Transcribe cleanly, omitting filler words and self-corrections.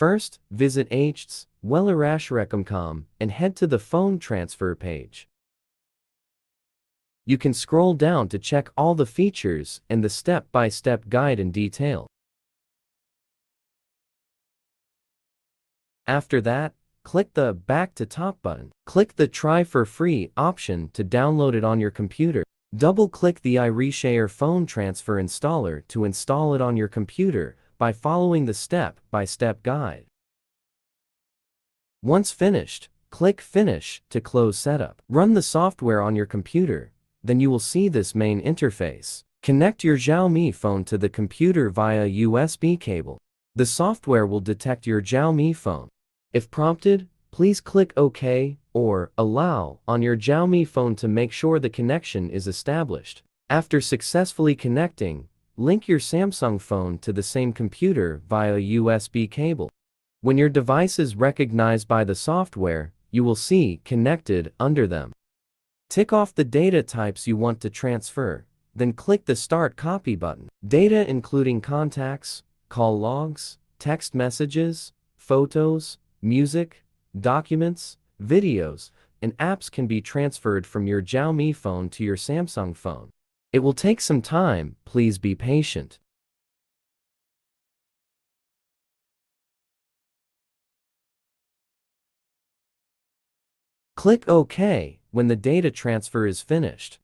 First, visit iReaShare.com and head to the phone transfer page. You can scroll down to check all the features and the step-by-step guide in detail. After that, click the Back to Top button. Click the Try for Free option to download it on your computer. Double-click the iReaShare phone transfer installer to install it on your computer by following the step-by-step guide. Once finished, click Finish to close setup. Run the software on your computer, then you will see this main interface. Connect your Xiaomi phone to the computer via USB cable. The software will detect your Xiaomi phone. If prompted, please click OK or Allow on your Xiaomi phone to make sure the connection is established. After successfully connecting, link your Samsung phone to the same computer via USB cable. When your device is recognized by the software, you will see Connected under them. Tick off the data types you want to transfer, then click the Start Copy button. Data including contacts, call logs, text messages, photos, music, documents, videos, and apps can be transferred from your Xiaomi phone to your Samsung phone. It will take some time, please be patient. Click OK when the data transfer is finished.